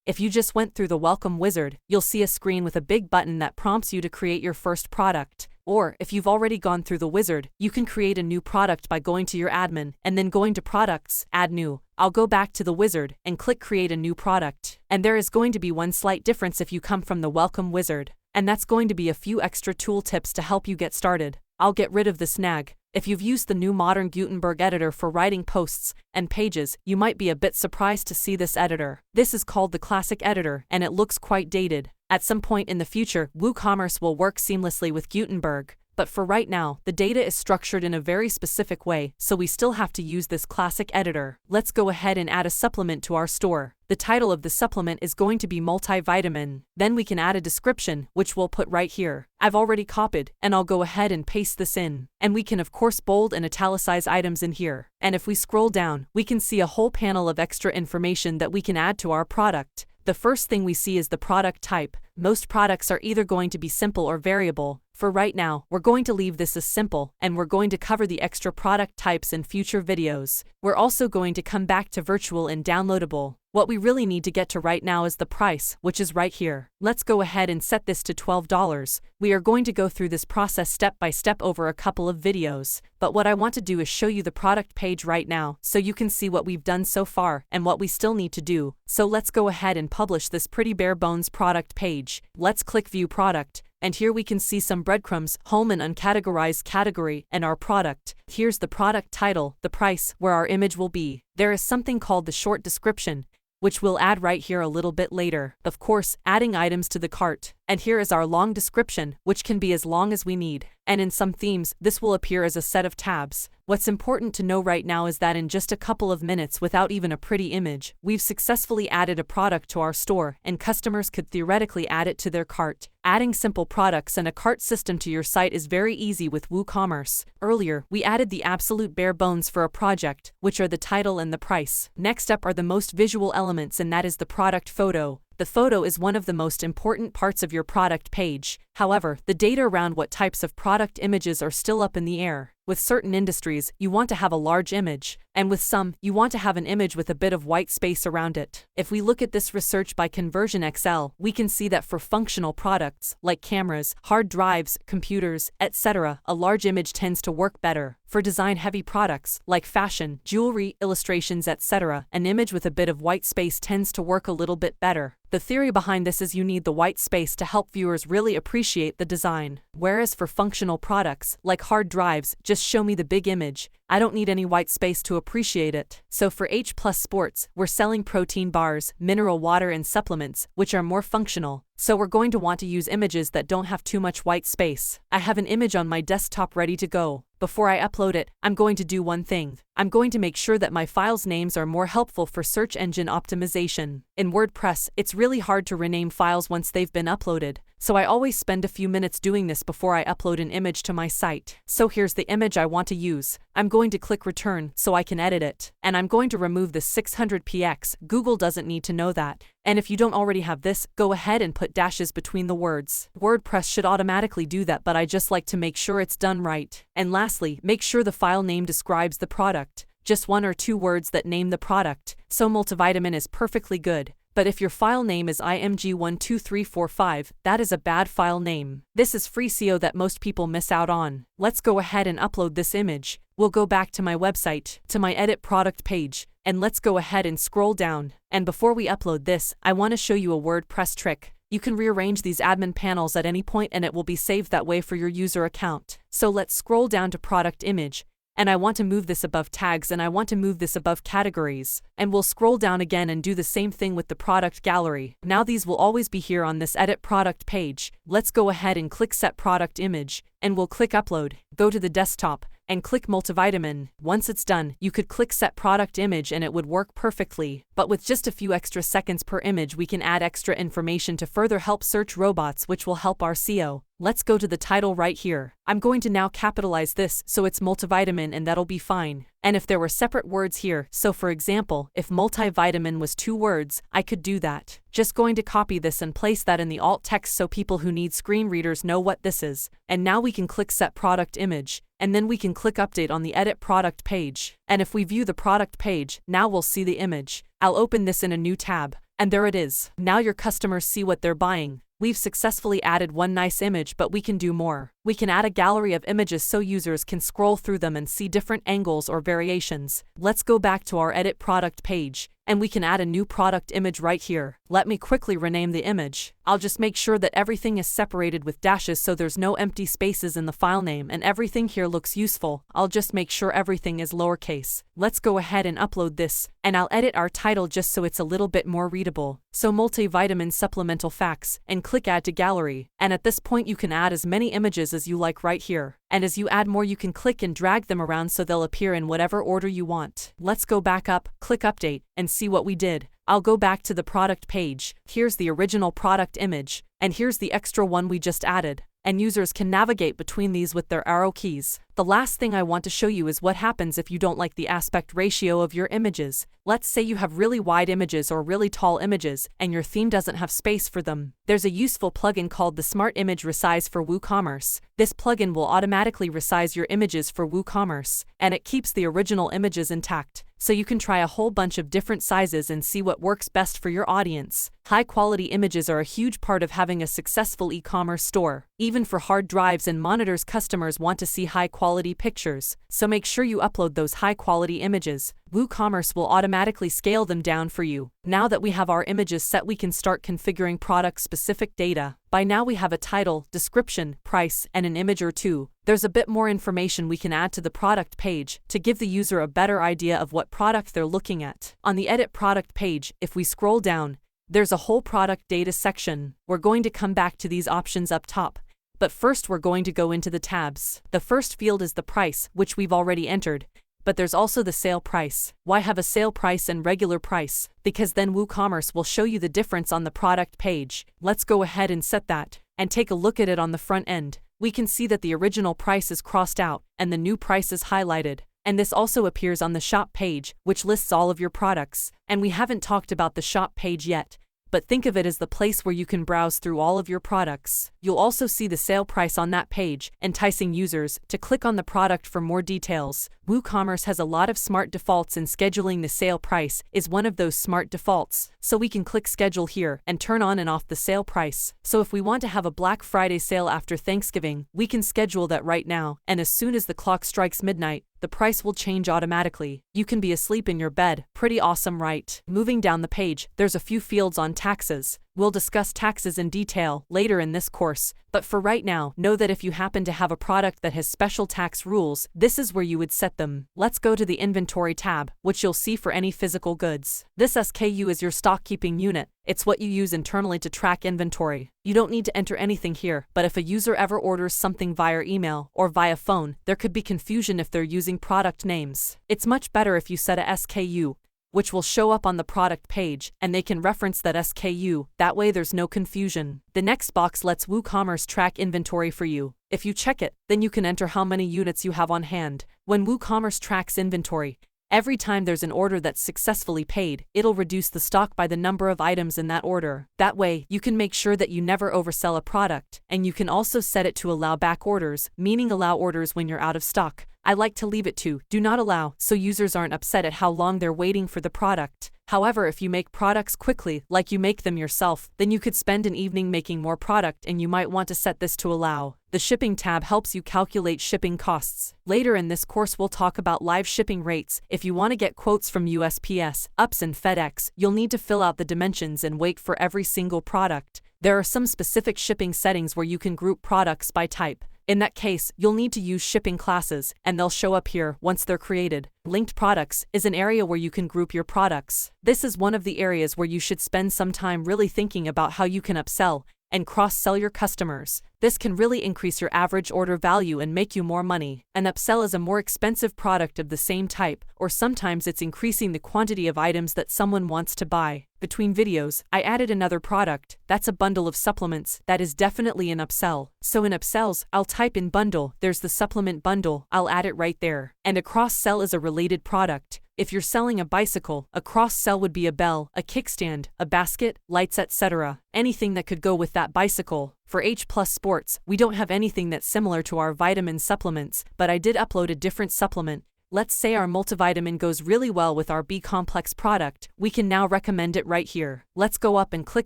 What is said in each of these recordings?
If you just went through the welcome wizard, you'll see a screen with a big button that prompts you to create your first product. Or, if you've already gone through the wizard, you can create a new product by going to your admin, and then going to Products, Add New. I'll go back to the wizard, and click Create a New Product. And there is going to be one slight difference if you come from the welcome wizard. And that's going to be a few extra tool tips to help you get started. I'll get rid of the snag. If you've used the new modern Gutenberg editor for writing posts and pages, you might be a bit surprised to see this editor. This is called the Classic Editor, and it looks quite dated. At some point in the future, WooCommerce will work seamlessly with Gutenberg. But for right now, the data is structured in a very specific way, so we still have to use this classic editor. Let's go ahead and add a supplement to our store. The title of the supplement is going to be multivitamin. Then we can add a description, which we'll put right here. I've already copied, and I'll go ahead and paste this in. And we can of course bold and italicize items in here. And if we scroll down, we can see a whole panel of extra information that we can add to our product. The first thing we see is the product type. Most products are either going to be simple or variable. For right now, we're going to leave this as simple, and we're going to cover the extra product types in future videos. We're also going to come back to virtual and downloadable. What we really need to get to right now is the price, which is right here. Let's go ahead and set this to $12. We are going to go through this process step by step over a couple of videos, but what I want to do is show you the product page right now, so you can see what we've done so far and what we still need to do. So let's go ahead and publish this pretty bare bones product page. Let's click View Product. And here we can see some breadcrumbs, home and uncategorized category, and our product. Here's the product title, the price, where our image will be. There is something called the short description, which we'll add right here a little bit later. Of course, adding items to the cart. And here is our long description, which can be as long as we need. And in some themes, this will appear as a set of tabs. What's important to know right now is that in just a couple of minutes without even a pretty image, we've successfully added a product to our store, and customers could theoretically add it to their cart. Adding simple products and a cart system to your site is very easy with WooCommerce. Earlier, we added the absolute bare bones for a project, which are the title and the price. Next up are the most visual elements, and that is the product photo. The photo is one of the most important parts of your product page. However, the data around what types of product images are still up in the air. With certain industries, you want to have a large image, and with some, you want to have an image with a bit of white space around it. If we look at this research by Conversion XL, we can see that for functional products, like cameras, hard drives, computers, etc., a large image tends to work better. For design-heavy products, like fashion, jewelry, illustrations, etc., an image with a bit of white space tends to work a little bit better. The theory behind this is you need the white space to help viewers really appreciate the design. Whereas for functional products, like hard drives, just show me the big image. I don't need any white space to appreciate it. So for H+ Sports, we're selling protein bars, mineral water and supplements, which are more functional. So we're going to want to use images that don't have too much white space. I have an image on my desktop ready to go. Before I upload it, I'm going to do one thing. I'm going to make sure that my files' names are more helpful for search engine optimization. In WordPress, it's really hard to rename files once they've been uploaded, so I always spend a few minutes doing this before I upload an image to my site. So here's the image I want to use. I'm going to click Return so I can edit it. And I'm going to remove the 600px. Google doesn't need to know that. And if you don't already have this, go ahead and put dashes between the words. WordPress should automatically do that, but I just like to make sure it's done right. And lastly, make sure the file name describes the product. Just 1 or 2 words that name the product. So multivitamin is perfectly good. But if your file name is img12345, that is a bad file name. This is free SEO that most people miss out on. Let's go ahead and upload this image. We'll go back to my website, to my edit product page, and let's go ahead and scroll down. And before we upload this, I want to show you a WordPress trick. You can rearrange these admin panels at any point and it will be saved that way for your user account. So let's scroll down to product image. And I want to move this above tags and I want to move this above categories. And we'll scroll down again and do the same thing with the product gallery. Now these will always be here on this edit product page. Let's go ahead and click set product image, and we'll click upload, go to the desktop, and click multivitamin. Once it's done, you could click set product image and it would work perfectly. But with just a few extra seconds per image, we can add extra information to further help search robots, which will help our SEO. Let's go to the title right here. I'm going to now capitalize this so it's multivitamin and that'll be fine. And if there were separate words here, so for example, if multivitamin was 2 words, I could do that. Just going to copy this and place that in the alt text so people who need screen readers know what this is. And now we can click set product image, and then we can click update on the edit product page. And if we view the product page, now we'll see the image. I'll open this in a new tab. And there it is. Now your customers see what they're buying. We've successfully added one nice image, but we can do more. We can add a gallery of images so users can scroll through them and see different angles or variations. Let's go back to our edit product page, and we can add a new product image right here. Let me quickly rename the image. I'll just make sure that everything is separated with dashes so there's no empty spaces in the file name and everything here looks useful. I'll just make sure everything is lowercase. Let's go ahead and upload this, and I'll edit our title just so it's a little bit more readable. So multivitamin supplemental facts, and click add to gallery. And at this point you can add as many images as you like right here. And as you add more you can click and drag them around so they'll appear in whatever order you want. Let's go back up, click update, and see what we did. I'll go back to the product page. Here's the original product image, and here's the extra one we just added. And users can navigate between these with their arrow keys. The last thing I want to show you is what happens if you don't like the aspect ratio of your images. Let's say you have really wide images or really tall images, and your theme doesn't have space for them. There's a useful plugin called the Smart Image Resize for WooCommerce. This plugin will automatically resize your images for WooCommerce, and it keeps the original images intact. So you can try a whole bunch of different sizes and see what works best for your audience. High-quality images are a huge part of having a successful e-commerce store. Even for hard drives and monitors, customers want to see high-quality pictures. So make sure you upload those high-quality images. WooCommerce will automatically scale them down for you. Now that we have our images set, we can start configuring product-specific data. By now we have a title, description, price, and an image or two. There's a bit more information we can add to the product page to give the user a better idea of what product they're looking at. On the Edit Product page, if we scroll down, there's a whole product data section. We're going to come back to these options up top. But first we're going to go into the tabs. The first field is the price, which we've already entered. But there's also the sale price. Why have a sale price and regular price? Because then WooCommerce will show you the difference on the product page. Let's go ahead and set that, and take a look at it on the front end. We can see that the original price is crossed out, and the new price is highlighted. And this also appears on the shop page, which lists all of your products. And we haven't talked about the shop page yet, but think of it as the place where you can browse through all of your products. You'll also see the sale price on that page, enticing users to click on the product for more details. WooCommerce has a lot of smart defaults, and scheduling the sale price is one of those smart defaults. So we can click schedule here and turn on and off the sale price. So if we want to have a Black Friday sale after Thanksgiving, we can schedule that right now, and as soon as the clock strikes midnight, the price will change automatically. You can be asleep in your bed. Pretty awesome, right? Moving down the page, there's a few fields on taxes. We'll discuss taxes in detail later in this course, but for right now, know that if you happen to have a product that has special tax rules, this is where you would set them. Let's go to the Inventory tab, which you'll see for any physical goods. This SKU is your stock keeping unit. It's what you use internally to track inventory. You don't need to enter anything here, but if a user ever orders something via email or via phone, there could be confusion if they're using product names. It's much better if you set a SKU, which will show up on the product page, and they can reference that SKU. That way there's no confusion. The next box lets WooCommerce track inventory for you. If you check it, then you can enter how many units you have on hand. When WooCommerce tracks inventory, every time there's an order that's successfully paid, it'll reduce the stock by the number of items in that order. That way, you can make sure that you never oversell a product, and you can also set it to allow back orders, meaning allow orders when you're out of stock. I like to leave it to do not allow, so users aren't upset at how long they're waiting for the product. However, if you make products quickly, like you make them yourself, then you could spend an evening making more product, and you might want to set this to allow. The Shipping tab helps you calculate shipping costs. Later in this course we'll talk about live shipping rates. If you want to get quotes from USPS, UPS and FedEx, you'll need to fill out the dimensions and wait for every single product. There are some specific shipping settings where you can group products by type. In that case, you'll need to use shipping classes, and they'll show up here once they're created. Linked products is an area where you can group your products. This is one of the areas where you should spend some time really thinking about how you can upsell and cross-sell your customers. This can really increase your average order value and make you more money. An upsell is a more expensive product of the same type, or sometimes it's increasing the quantity of items that someone wants to buy. Between videos, I added another product. That's a bundle of supplements. That is definitely an upsell. So in upsells, I'll type in bundle. There's the supplement bundle. I'll add it right there. And a cross-sell is a related product. If you're selling a bicycle, a cross-sell would be a bell, a kickstand, a basket, lights, etc. Anything that could go with that bicycle. For H+ Sports, we don't have anything that's similar to our vitamin supplements, but I did upload a different supplement, Let's say our multivitamin goes really well with our B-complex product, we can now recommend it right here. Let's go up and click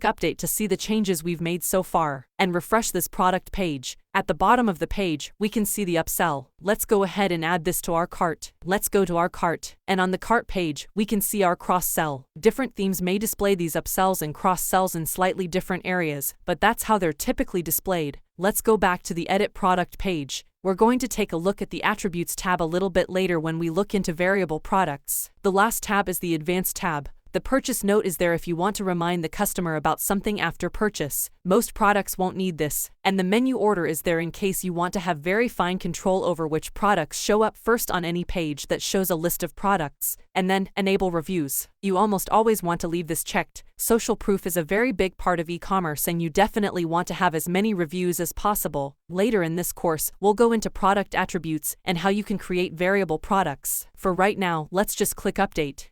update to see the changes we've made so far, and refresh this product page. At the bottom of the page, we can see the upsell. Let's go ahead and add this to our cart. Let's go to our cart, and on the cart page, we can see our cross-sell. Different themes may display these upsells and cross-sells in slightly different areas, but that's how they're typically displayed. Let's go back to the Edit Product page. We're going to take a look at the Attributes tab a little bit later when we look into variable products. The last tab is the Advanced tab. The purchase note is there if you want to remind the customer about something after purchase. Most products won't need this. And the menu order is there in case you want to have very fine control over which products show up first on any page that shows a list of products. And then, enable reviews. You almost always want to leave this checked. Social proof is a very big part of e-commerce and you definitely want to have as many reviews as possible. Later in this course, we'll go into product attributes and how you can create variable products. For right now, let's just click update.